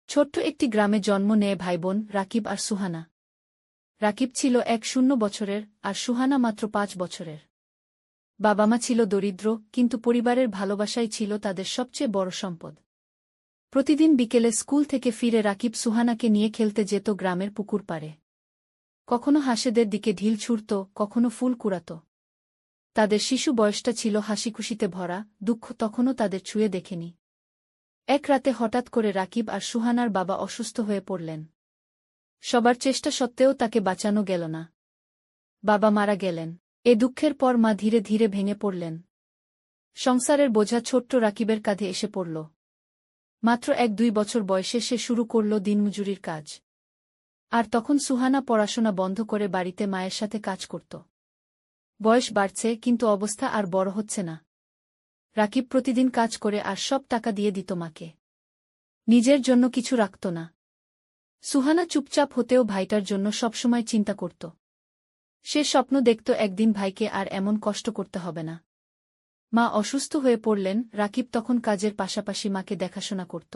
ছোট্ট একটি গ্রামে জন্ম নেয় ভাইবোন রাকিব আর সুহানা। রাকিব ছিল ১ বছরের আর সুহানা মাত্র ৫ বছরের। বাবা মা ছিল দরিদ্র, কিন্তু পরিবারের ভালোবাসাই ছিল তাদের সবচেয়ে বড় সম্পদ। প্রতিদিন বিকেলে স্কুল থেকে ফিরে রাকিব সুহানাকে নিয়ে খেলতে যেত গ্রামের পুকুর পাড়ে। কখনো হাঁসেদের দিকে ঢিল ছুঁড়ত, কখনো ফুল কুড়াত। তাদের শিশু বয়সটা ছিল হাসিখুশিতে ভরা, দুঃখ তখনও তাদের ছুঁয়ে দেখেনি। এক রাতে হঠাৎ করে রাকিব আর সুহানার বাবা অসুস্থ হয়ে পড়লেন। সবার চেষ্টা সত্ত্বেও তাকে বাঁচানো গেল না। বাবা মারা গেলেন। এ দুঃখের পর মা ধীরে ধীরে ভেঙে পড়লেন। সংসারের বোঝা ছোট্ট রাকিবের কাঁধে এসে পড়ল। মাত্র ১-২ বছর বয়সে সে শুরু করল দিনমজুরির কাজ। আর তখন সুহানা পড়াশোনা বন্ধ করে বাড়িতে মায়ের সাথে কাজ করত। বয়স বাড়ছে, কিন্তু অবস্থা আর বড় হচ্ছে না। রাকিব প্রতিদিন কাজ করে আর সব টাকা দিয়ে দিত মাকে। নিজের জন্য কিছু রাখত না। সুহানা চুপচাপ হতেও ভাইটার জন্য সবসময় চিন্তা করত। সে স্বপ্ন দেখত একদিন ভাইকে আর এমন কষ্ট করতে হবে না। মা অসুস্থ হয়ে পড়লেন, রাকিব তখন কাজের পাশাপাশি মাকে দেখাশোনা করত।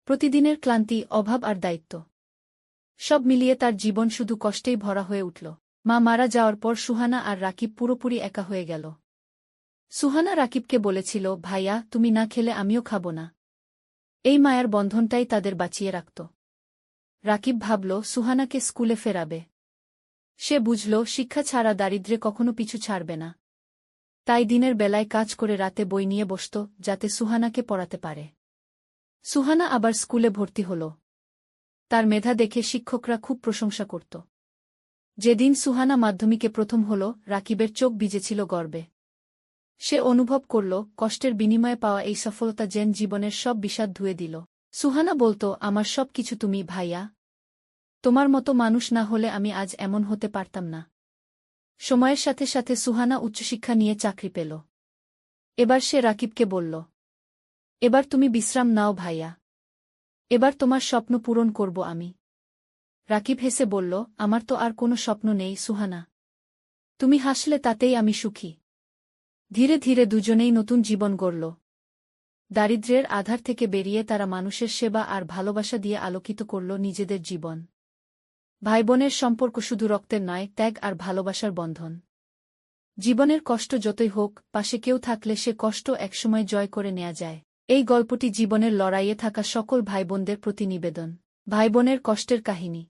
প্রতিদিনের ক্লান্তি, অভাব আর দায়িত্ব, সব মিলিয়ে তার জীবন শুধু কষ্টেই ভরা হয়ে উঠল। মা মারা যাওয়ার পর সুহানা আর রাকিব পুরোপুরি একা হয়ে গেল। সুহানা রাকিবকে বলেছিল, ভাইয়া, তুমি না খেলে আমিও খাব না। এই মায়ার বন্ধনটাই তাদের বাঁচিয়ে রাখত। রাকিব ভাবল সুহানাকে স্কুলে ফেরাবে। সে বুঝল শিক্ষা ছাড়া দারিদ্র্যে কখনো পিছু ছাড়বে না। তাই দিনের বেলায় কাজ করে রাতে বই নিয়ে বসত, যাতে সুহানাকে পড়াতে পারে। সুহানা আবার স্কুলে ভর্তি হল। তার মেধা দেখে শিক্ষকরা খুব প্রশংসা করত। যেদিন সুহানা মাধ্যমিকে প্রথম হল, রাকিবের চোখ ভিজেছিল গর্বে। সে অনুভব করল কষ্টের বিনিময়ে পাওয়া এই সফলতা যেন জীবনের সব বিষাদ ধুয়ে দিল। সুহানা বলত, আমার সব কিছু তুমি, ভাইয়া। তোমার মতো মানুষ না হলে আমি আজ এমন হতে পারতাম না। সময়ের সাথে সাথে সুহানা উচ্চশিক্ষা নিয়ে চাকরি পেল। এবার সে রাকিবকে বলল, এবার তুমি বিশ্রাম নাও ভাইয়া। এবার তোমার স্বপ্ন পূরণ করব আমি। রাকিব হেসে বলল, আমার তো আর কোনো স্বপ্ন নেই সুহানা। তুমি হাসলে তাতেই আমি সুখী। ধীরে ধীরে দুজনেই নতুন জীবন গড়ল। দারিদ্র্যের আধার থেকে বেরিয়ে তারা মানুষের সেবা আর ভালোবাসা দিয়ে আলোকিত করল নিজেদের জীবন। ভাইবোনের সম্পর্ক শুধু রক্তের নয়, ত্যাগ আর ভালোবাসার বন্ধন। জীবনের কষ্ট যতই হোক, পাশে কেউ থাকলে সে কষ্ট একসময় জয় করে নেয়া যায়। এই গল্পটি জীবনের লড়াইয়ে থাকা সকল ভাইবোনদের প্রতি নিবেদন। ভাইবোনের কষ্টের কাহিনী।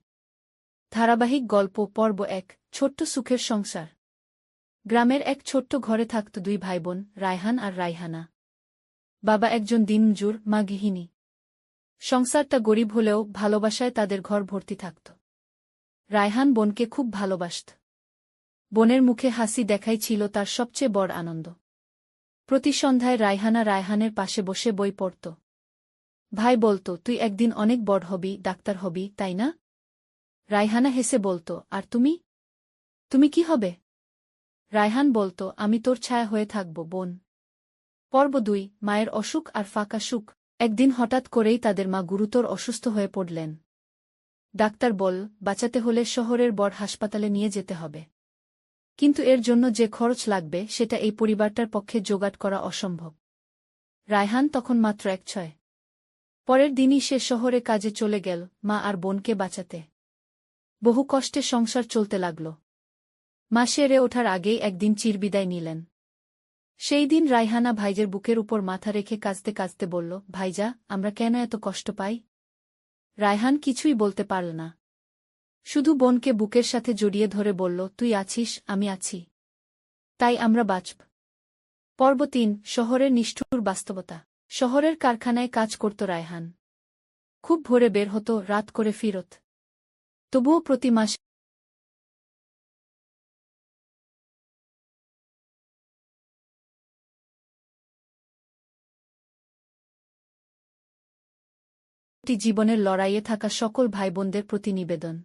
ধারাবাহিক গল্প পর্ব ১, ছোট্ট সুখের সংসার। গ্রামের এক ছোট্ট ঘরে থাকত ২ ভাইবোন, রায়হান আর রায়হানা। বাবা একজন দিনমজুর, মা গৃহিণী। সংসারটা গরিব হলেও ভালোবাসায় তাদের ঘর ভর্তি থাকত। রায়হান বোনকে খুব ভালোবাসত। বোনের মুখে হাসি দেখাই ছিল তার সবচেয়ে বড় আনন্দ। প্রতি সন্ধ্যায় রায়হানা রায়হানের পাশে বসে বই পড়ত। ভাই বলত, তুই একদিন অনেক বড় হবি, ডাক্তার হবি, তাই না? রায়হানা হেসে বলত, আর তুমি? তুমি কি হবে? রায়হান বলত, আমি তোর ছায়া হয়ে থাকব বোন। পর্ব ২, মায়ের অসুখ আর ফাঁকা সুখ। একদিন হঠাৎ করেই তাদের মা গুরুতর অসুস্থ হয়ে পড়লেন। ডাক্তার বল, বাঁচাতে হলে শহরের বড় হাসপাতালে নিয়ে যেতে হবে। কিন্তু এর জন্য যে খরচ লাগবে সেটা এই পরিবারটার পক্ষে জোগাড় করা অসম্ভব। রায়হান তখন মাত্র ১-৬। পরের দিনই সে শহরে কাজে চলে গেল, মা আর বোনকে বাঁচাতে। বহু কষ্টে সংসার চলতে লাগল। মা সেরে ওঠার আগেই একদিন চিরবিদায় নিলেন। সেই দিন রায়হানা ভাইজের বুকের উপর মাথা রেখে কাঁদতে কাঁদতে বলল, ভাইজা, আমরা কেন এত কষ্ট পাই? রায়হান কিছুই বলতে পারল না। শুধু বোনকে বুকের সাথে জড়িয়ে ধরে বলল, তুই আছিস, আমি আছি। তাই আমরা বাঁচব। পর্ব ৩, শহরের নিষ্ঠুর বাস্তবতা। শহরের কারখানায় কাজ করত রায়হান। খুব ভোরে বের হতো, রাত করে ফিরত। তবুও প্রতি মাসে জীবনের লড়াইয়ে থাকা সকল ভাইবোনদের প্রতি নিবেদন।